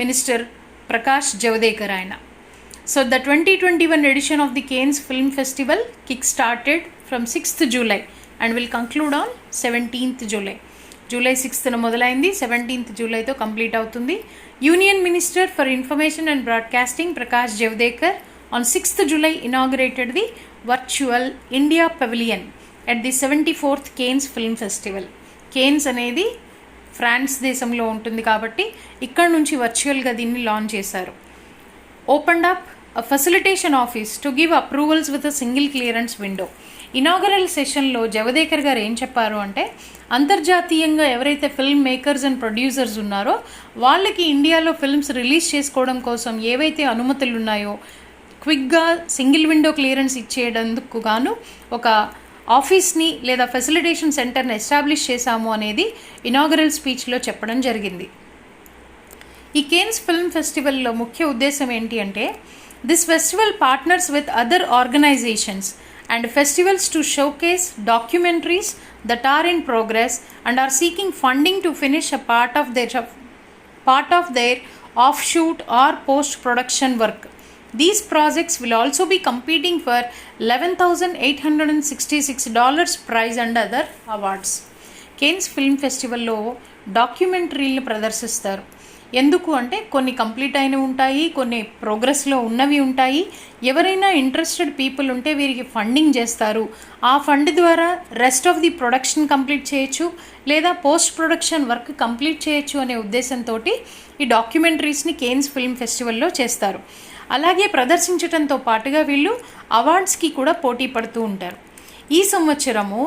మినిస్టర్ ప్రకాష్ జవదేకర్ ఆయన. So the 2021 edition of the Cannes Film Festival kick-started from 6th July and will conclude on 17th July. July 6th మొదలైంది, 17th జూలైతో complete అవుతుంది. Union minister for information and broadcasting Prakash Javadekar on 6th July inaugurated the virtual India Pavilion at the 74th Cannes Film Festival. Cannes అనేది France దేశంలో ఉంటుంది కాబట్టి ఇక్కడ నుంచి వర్చువల్గా దీన్ని లాంచ్ చేశారు. Opened up a facilitation office to give approvals with a single clearance window. Inaugural సెషన్లో జవదేకర్ గారు ఏం చెప్పారు అంటే అంతర్జాతీయంగా ఎవరైతే ఫిల్మ్ మేకర్స్ అండ్ ప్రొడ్యూసర్స్ ఉన్నారో వాళ్ళకి ఇండియాలో ఫిల్మ్స్ రిలీజ్ చేసుకోవడం కోసం ఏవైతే అనుమతులు ఉన్నాయో క్విక్గా సింగిల్ విండో క్లియరెన్స్ ఇచ్చేటందుకు గాను ఒక ఆఫీస్ని లేదా ఫెసిలిటేషన్ సెంటర్ని ఎస్టాబ్లిష్ చేశాము అనేది ఇనాగరల్ స్పీచ్లో చెప్పడం జరిగింది. ఈ కేన్స్ ఫిల్మ్ ఫెస్టివల్లో ముఖ్య ఉద్దేశం ఏంటి అంటే this festival partners with other organisations and festivals to showcase documentaries that are in progress and are seeking funding to finish a part of their offshoot or post-production work. These projects will also be competing for $11,866 prize and other awards. Cannes Film Festival లో డాక్యుమెంటరీలను ప్రదర్శిస్తారు. ఎందుకు అంటే కొన్ని complete అయినవి ఉంటాయి, కొన్ని ప్రోగ్రెస్లో ఉన్నవి ఉంటాయి. ఎవరైనా ఇంట్రెస్టెడ్ పీపుల్ ఉంటే వీరికి ఫండింగ్ చేస్తారు. ఆ ఫండ్ ద్వారా rest of the production complete చేయొచ్చు లేదా పోస్ట్ ప్రొడక్షన్ వర్క్ కంప్లీట్ చేయొచ్చు అనే ఉద్దేశంతో ఈ డాక్యుమెంటరీస్ని కేన్స్ ఫిల్మ్ ఫెస్టివల్లో చేస్తారు. అలాగే ప్రదర్శించడంతో పాటుగా వీళ్ళు అవార్డ్స్కి కూడా పోటీ పడుతూ ఉంటారు. ఈ సంవత్సరము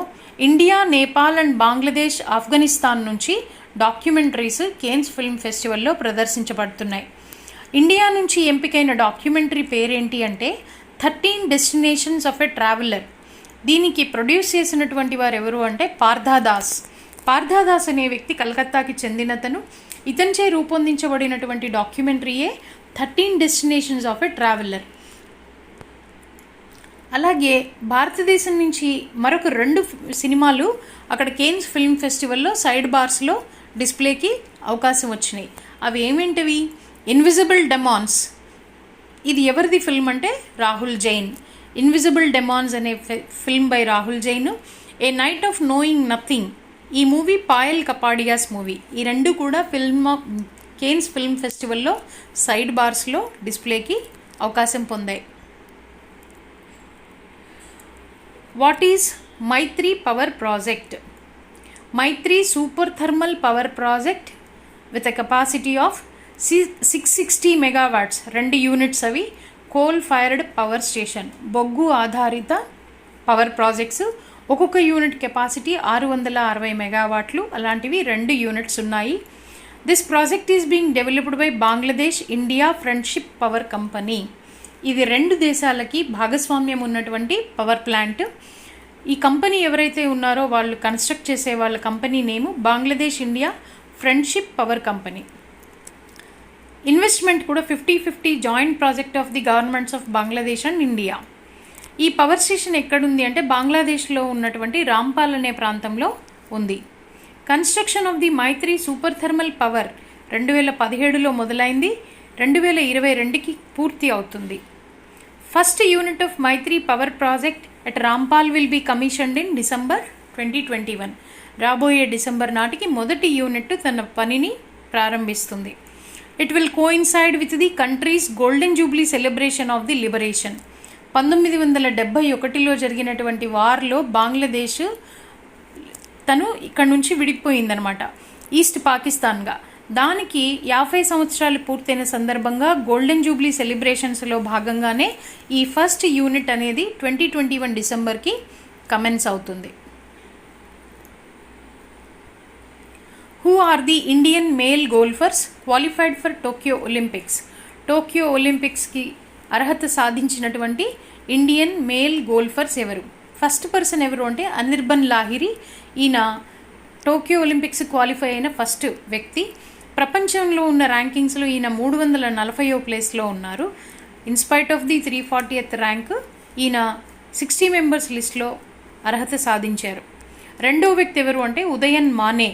ఇండియా, నేపాల్ అండ్ బంగ్లాదేశ్, ఆఫ్ఘనిస్తాన్ నుంచి డాక్యుమెంటరీస్ కేన్స్ ఫిల్మ్ ఫెస్టివల్లో ప్రదర్శించబడుతున్నాయి. ఇండియా నుంచి ఎంపికైన డాక్యుమెంటరీ పేరేంటి అంటే 13 డెస్టినేషన్స్ ఆఫ్ ఎ ట్రావెలర్. దీనికి ప్రొడ్యూస్ చేసినటువంటి వారు ఎవరు అంటే పార్థాదాస్. పార్థాదాస్ అనే వ్యక్తి కలకత్తాకి చెందినతను. ఇతనిచే రూపొందించబడినటువంటి డాక్యుమెంటరీయే 13 డెస్టినేషన్స్ ఆఫ్ ఎ ట్రావెలర్. అలాగే భారతదేశం నుంచి మరొక 2 సినిమాలు అక్కడ కేన్స్ ఫిల్మ్ ఫెస్టివల్లో సైడ్ బార్స్లో డిస్ప్లేకి అవకాశం వచ్చినాయి. అవి ఏమేంటివి? ఇన్విజిబుల్ డెమాన్స్. ఇది ఎవరిది ఫిల్మ్ అంటే రాహుల్ జైన్. ఇన్విజిబుల్ డెమాన్స్ అనే film by Rahul Jain. A night of knowing nothing, ఈ మూవీ పాయల్ కపాడియాస్ మూవీ. ఈ 2 కూడా కేన్స్ ఫిల్మ్ ఫెస్టివల్లో సైడ్ బార్స్లో డిస్ప్లేకి అవకాశం పొందాయి. What is Maitri power project? Maitri super thermal power project with a capacity of 660 megawatts, 2 units అవి కోల్ ఫైర్డ్ పవర్ స్టేషన్, బొగ్గు ఆధారిత పవర్ ప్రాజెక్ట్స్. ఒక్కొక్క యూనిట్ కెపాసిటీ 660 మెగావాట్లు, అలాంటివి 2 యూనిట్స్ ఉన్నాయి. This project is being developed by Bangladesh India friendship power company. ఇది 2 దేశాలకి భాగస్వామ్యం ఉన్నటువంటి పవర్ ప్లాంట్. ఈ కంపెనీ ఎవరైతే ఉన్నారో వాళ్ళు కన్స్ట్రక్ట్ చేసే వాళ్ళ company name Bangladesh India friendship power company. Investment కూడా 50-50 joint project of the governments of Bangladesh and India. ఈ పవర్ స్టేషన్ ఎక్కడుంది అంటే బంగ్లాదేశ్లో ఉన్నటువంటి రాంపాల్ అనే ప్రాంతంలో ఉంది. Construction of the Maitri super thermal power 2017లో మొదలైంది, 2022కి పూర్తి అవుతుంది. First unit of Maitri power project at Rampal will be commissioned in December 2021. రాబోయే డిసెంబర్ నాటికి మొదటి యూనిట్ తన పనిని ప్రారంభిస్తుంది. It will coincide with the country's golden jubilee celebration of the liberation. 1971లో జరిగినటువంటి వార్లో బంగ్లాదేశ్ తను ఇక్కడ నుంచి విడిపోయిందనమాట, ఈస్ట్ పాకిస్తాన్గా. దానికి 50 సంవత్సరాలు పూర్తయిన సందర్భంగా గోల్డెన్ జూబ్లీ సెలబ్రేషన్స్లో భాగంగానే ఈ ఫస్ట్ యూనిట్ అనేది 2021 డిసెంబర్కి కమెన్స్ అవుతుంది. Who are the Indian male golfers qualified for Tokyo Olympics? Tokyo ఒలింపిక్స్కి అర్హత సాధించినటువంటి ఇండియన్ మేల్ గోల్ఫర్స్ ఎవరు? ఫస్ట్ పర్సన్ ఎవరు అంటే అనిర్బన్ లాహిరి. ఈయన టోక్యో ఒలింపిక్స్ క్వాలిఫై అయిన ఫస్ట్ వ్యక్తి. ప్రపంచంలో ఉన్న ర్యాంకింగ్స్లో ఈయన 340వ ప్లేస్లో ఉన్నారు. In spite of the 340th rank ఈయన 60 మెంబర్స్ లిస్ట్లో అర్హత సాధించారు. రెండో వ్యక్తి ఎవరు అంటే ఉదయన్ మానే.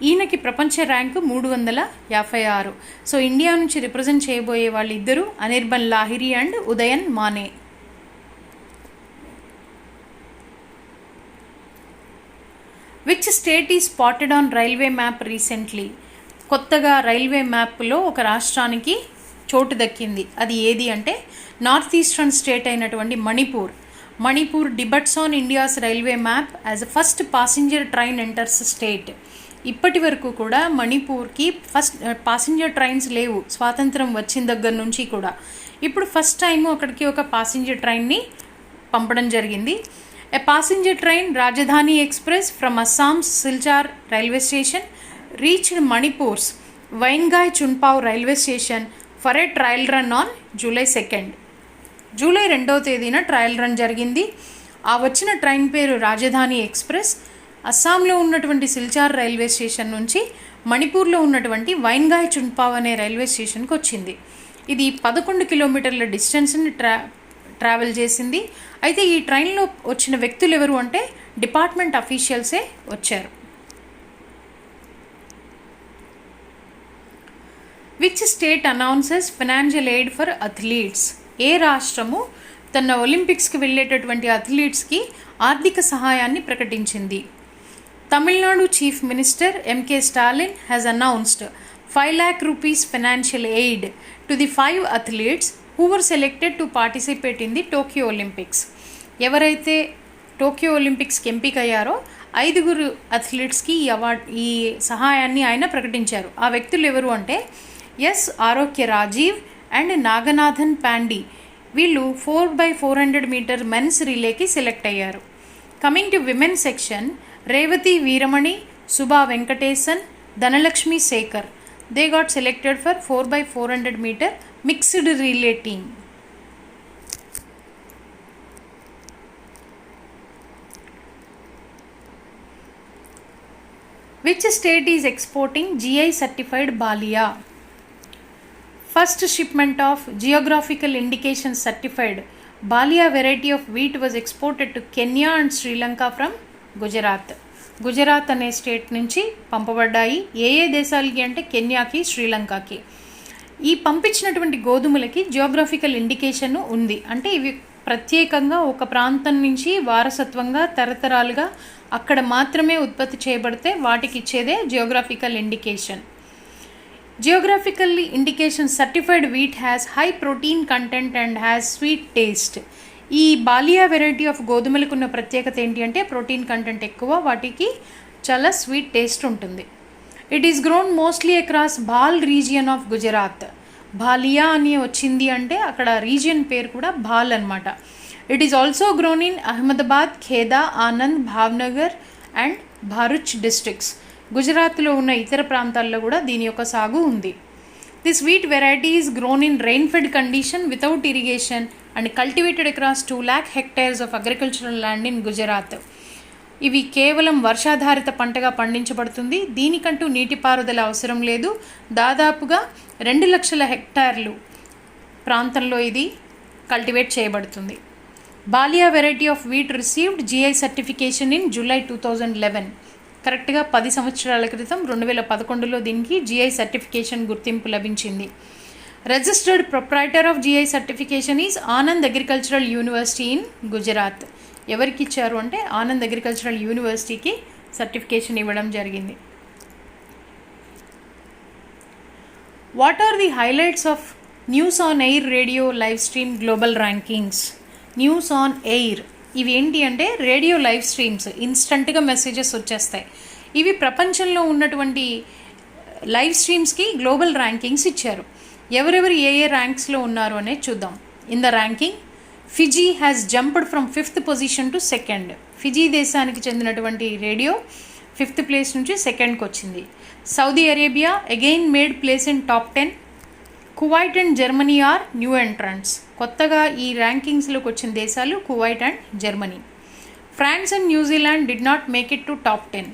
ఈయనకి ప్రపంచ ర్యాంకు 356. సో ఇండియా నుంచి రిప్రజెంట్ చేయబోయే వాళ్ళిద్దరూ అనిర్బన్ లాహిరి అండ్ ఉదయన్ మానే. Which state is spotted on railway map recently? కొత్తగా రైల్వే మ్యాప్లో ఒక రాష్ట్రానికి చోటు దక్కింది. అది ఏది అంటే నార్త్ ఈస్టర్న్ స్టేట్ అయినటువంటి Manipur. Manipur debuts on India's railway map as a first passenger train enters state. ఇప్పటి వరకు కూడా మణిపూర్కి ఫస్ట్ పాసింజర్ ట్రైన్స్ లేవు స్వాతంత్రం వచ్చిన దగ్గర నుంచి కూడా. ఇప్పుడు ఫస్ట్ టైము అక్కడికి ఒక పాసింజర్ ట్రైన్ని పంపడం జరిగింది. A passenger train Rajdhani express from Assam's Silchar railway station reached Manipur's Vangaichungpao railway station for a trial run on July 2. July 2వ తేదీన ట్రయల్ రన్ జరిగింది. ఆ వచ్చిన ట్రైన్ పేరు రాజధాని ఎక్స్ప్రెస్. అస్సాంలో ఉన్నటువంటి సిల్చార్ రైల్వే స్టేషన్ నుంచి మణిపూర్లో ఉన్నటువంటి వైన్గాయ్ చున్పావ్ అనే రైల్వే స్టేషన్కి వచ్చింది. ఇది 11 కిలోమీటర్ల డిస్టెన్స్ని ట్రావెల్ చేసింది. అయితే ఈ ట్రైన్లో వచ్చిన వ్యక్తులు ఎవరు అంటే డిపార్ట్మెంట్ అఫీషియల్సే వచ్చారు. Which state announces financial aid for athletes? ఏ రాష్ట్రము తన ఒలింపిక్స్కి వెళ్ళేటటువంటి అథ్లీట్స్కి ఆర్థిక సహాయాన్ని ప్రకటించింది? Tamil Nadu chief minister M.K. Stalin has announced 5 lakh rupees financial aid to the 5 athletes who were selected to participate in the Tokyo Olympics. ఎవరైతే టోక్యో ఒలింపిక్స్కి ఎంపికయ్యారో 5 అథ్లీట్స్కి ఈ సహాయాన్ని ఆయన ప్రకటించారు. ఆ వ్యక్తులు ఎవరు అంటే ఎస్ ఆరోగ్య రాజీవ్ అండ్ నాగనాథన్ పాండి. వీళ్ళు 4x400 మీటర్ మెన్స్ రిలేకి సెలెక్ట్ అయ్యారు. Coming to women section, Revathi Veeramani, Subha Venkatesan, Dhanalakshmi Sekar. They got selected for 4x400 metre mixed relay team. Which state is exporting GI certified Bhalia? First shipment of geographical indication certified Bhalia variety of wheat was exported to Kenya and Sri Lanka from Gujarat. Gujarat అనే state నుంచి పంపబడ్డాయి. ఏ దేశాలకి అంటే కెన్యాకి, శ్రీలంకకి. ఈ పంపించినటువంటి గోధుమలకి geographical indication ఉంది. అంటే ఇవి ప్రత్యేకంగా ఒక ప్రాంతం నుంచి వారసత్వంగా తరతరాలుగా అక్కడ మాత్రమే ఉత్పత్తి చేయబడితే వాటికి ఇచ్చేదే geographical indication. Geographically indication certified wheat has high protein content and has sweet taste. ఈ బాలియా వెరైటీ ఆఫ్ గోధుమలకు ఉన్న ప్రత్యేకత ఏంటి అంటే ప్రోటీన్ కంటెంట్ ఎక్కువ, వాటికి చాలా స్వీట్ టేస్ట్ ఉంటుంది. It is grown mostly across Bhal region of Gujarat. Bhalia అని వచ్చింది అంటే అక్కడ రీజియన్ పేరు కూడా భాల్ అనమాట. It is also grown in Ahmedabad, Kheda, Anand, Bhavnagar and Bharuch districts. గుజరాత్లో ఉన్న ఇతర ప్రాంతాల్లో కూడా దీని యొక్క సాగు ఉంది. The sweet variety is grown in rainfed condition without irrigation and cultivated across 2 lakh hectares of agricultural land in Gujarat. ఇవి కేవలం వర్షాధారిత పంటగా పండించబడుతుంది. దీనికంటూ నీటిపారుదల అవసరం లేదు. దాదాపుగా 2 లక్షల హెక్టార్లు ప్రాంతంలో ఇది కల్టివేట్ చేయబడుతుంది. Bhalia variety of wheat received GI certification in July 2011. కరెక్ట్గా 10 సంవత్సరాల క్రితం 2011లో దీనికి జిఐ సర్టిఫికేషన్ గుర్తింపు లభించింది. Registered proprietor of GI certification is Anand agricultural university in Gujarat. ఎవరికి ఇచ్చారు అంటే ఆనంద్ అగ్రికల్చరల్ యూనివర్సిటీకి సర్టిఫికేషన్ ఇవ్వడం జరిగింది. What are the highlights of news on AIR radio live stream global rankings? News on AIR ఇవి ఏంటి అంటే రేడియో లైవ్ స్ట్రీమ్స్, ఇన్స్టంట్గా మెసేజెస్ వచ్చేస్తాయి. ఇవి ప్రపంచంలో ఉన్నటువంటి లైవ్ స్ట్రీమ్స్కి గ్లోబల్ ర్యాంకింగ్స్ ఇచ్చారు. ఎవరెవరు ఏ ఏ ర్యాంక్స్లో ఉన్నారు అనేది చూద్దాం. In the ranking Fiji has jumped from 5th position to 2nd. Fiji దేశానికి చెందినటువంటి రేడియో 5th ప్లేస్ నుంచి 2ndకి వచ్చింది. Saudi Arabia again made place in top 10. Kuwait and Germany are new entrants. కొత్తగా ఈ ర్యాంకింగ్స్లోకి వచ్చిన దేశాలు Kuwait and Germany. France and New Zealand did not make it to top 10.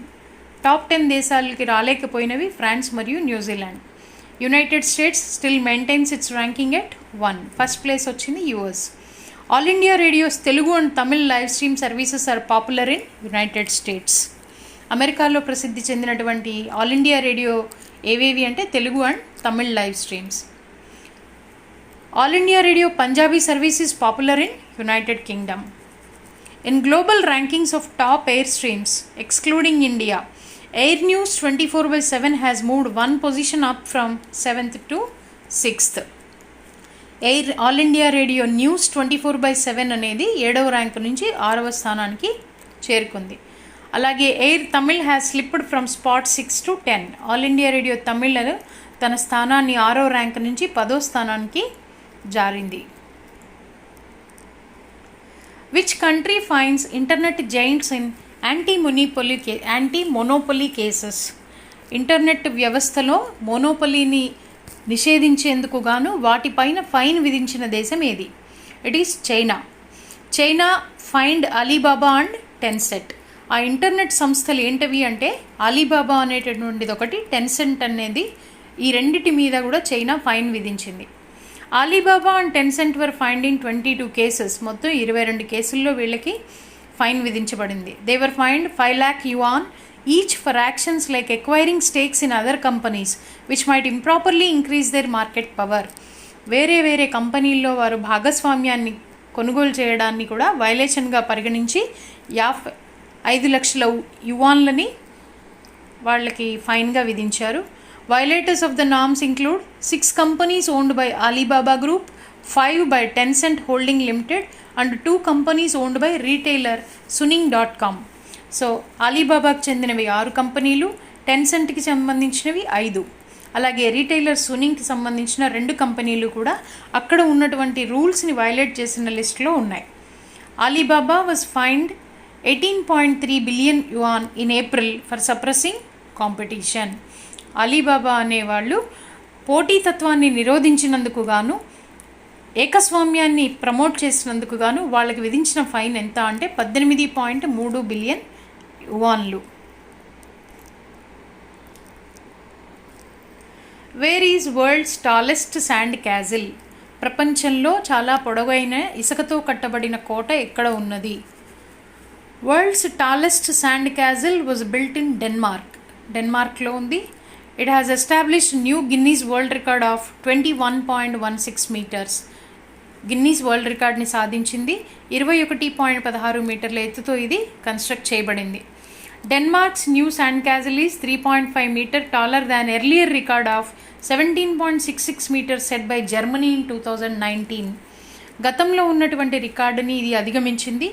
Top 10 దేశాలకి రాలేకపోయినవి ఫ్రాన్స్ మరియు New Zealand. United States still maintains its ranking at 1. First place వచ్చింది US. All India Radio's Telugu and Tamil live stream services are popular in United States. అమెరికాలో ప్రసిద్ధి చెందినటువంటి All India Radio ఏవేవి అంటే Telugu and Tamil live streams. All India Radio Punjabi service is popular in United Kingdom. In global rankings of top AIR streams excluding India, AIR news 24/7 has moved 1 position up from 7th to 6th. Air All India Radio news 24/7 అనేది 7వ rank నుంచి 6వ స్థానానికి చేరుకుంది. అలాగే air Tamil has slipped from spot 6 to 10. All India Radio Tamil తన స్థానాన్ని 6వ ర్యాంక్ నుంచి 10వ స్థానానికి జారింది. Which country fines internet giants in anti monopoly cases? Internet వ్యవస్థలో మోనోపొలీని నిషేధించేందుకు గాను వాటిపైన ఫైన్ విధించిన దేశం ఏది? It is China. China fined Alibaba and Tencent. ఆ ఇంటర్నెట్ సంస్థలు ఏంటవి అంటే అలీబాబా అనేటటువంటిది ఒకటి, టెన్సెంట్ అనేది, ఈ రెండిటి మీద కూడా చైనా ఫైన్ విధించింది. Alibaba and Tencent were fined in 22 cases. మొత్తం 22 కేసుల్లో వీళ్ళకి ఫైన్ విధించబడింది. They were fined 5 lakh yuan each for actions like acquiring stakes in other companies which might improperly increase their market power. వేరే వేరే కంపెనీల్లో వారు భాగస్వామ్యాన్ని కొనుగోలు చేయడాన్ని కూడా వైలేషన్గా పరిగణించి 5 లక్షల యువాన్లని వాళ్ళకి ఫైన్గా విధించారు. Violators of the norms include 6 companies owned by Alibaba Group, 5 by Tencent Holding Limited and 2 companies owned by retailer Suning.com. So అలీబాబాకి చెందినవి 6 కంపెనీలు, టెన్సెంట్కి సంబంధించినవి 5, అలాగే రీటైలర్ సునింగ్కి సంబంధించిన 2 కంపెనీలు కూడా అక్కడ ఉన్నటువంటి రూల్స్ని వైలేట్ చేసిన లిస్ట్లో ఉన్నాయి. Alibaba was fined 18.3 billion yuan in April for suppressing competition. Alibaba అనేవాళ్ళు పోటీతత్వాన్ని నిరోధించినందుకు గాను, ఏకస్వామ్యాన్ని ప్రమోట్ చేసినందుకు గాను వాళ్ళకి విధించిన ఫైన్ ఎంత అంటే 18.3 బిలియన్ యువాన్లు. Where is world's tallest sand castle? ప్రపంచంలో చాలా పొడవైన ఇసుకతో కట్టబడిన కోట ఎక్కడ ఉన్నది? World's tallest sand castle was built in డెన్మార్క్లో ఉంది. It has established new Guinness World Record of 21.16 meters. Guinness world రికార్డ్ని సాధించింది. 21.16 మీటర్ల ఎత్తుతో ఇది కన్స్ట్రక్ట్ చేయబడింది. Denmark's new sand castle is 3.5 meter taller than earlier record of 17.66 meters set by Germany in 2019. గతంలో ఉన్నటువంటి రికార్డుని ఇది అధిగమించింది.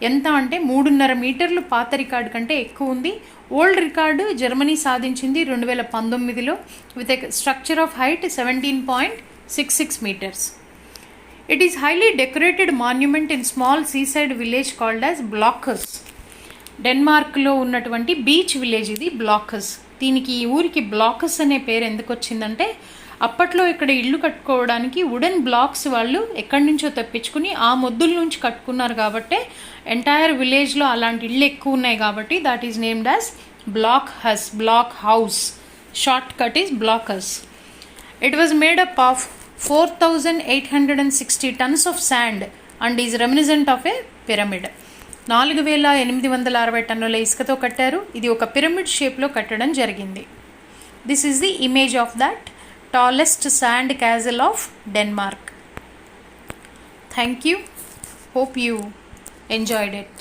ఎంత అంటే 3.5 మీటర్లు పాత రికార్డు కంటే ఎక్కువ ఉంది. ఓల్డ్ రికార్డు జర్మనీ సాధించింది 2019లో with a structure of height 17.66 meters. It is highly decorated monument in small seaside village called as Blokhus. డెన్మార్క్లో ఉన్నటువంటి బీచ్ విలేజ్ ఇది బ్లాకస్. దీనికి ఈ ఊరికి బ్లాకస్ అనే పేరు ఎందుకు వచ్చిందంటే అప్పట్లో ఇక్కడ ఇల్లు కట్టుకోవడానికి వుడెన్ బ్లాక్స్ వాళ్ళు ఎక్కడి నుంచో తెప్పించుకుని ఆ మొద్దుల నుంచి కట్టుకున్నారు కాబట్టి ఎంటైర్ విలేజ్లో అలాంటి ఇళ్ళు ఎక్కువ ఉన్నాయి కాబట్టి that is named as block house. Short cut is Blokhus. It was made up of 4,860 tons of sand and is reminiscent of a pyramid. 4860 టన్నుల ఇసుకతో కట్టారు. ఇది ఒక పిరమిడ్ షేప్లో కట్టడం జరిగింది. This is the image of that tallest sand castle of Denmark. Thank you. Hope you enjoyed it.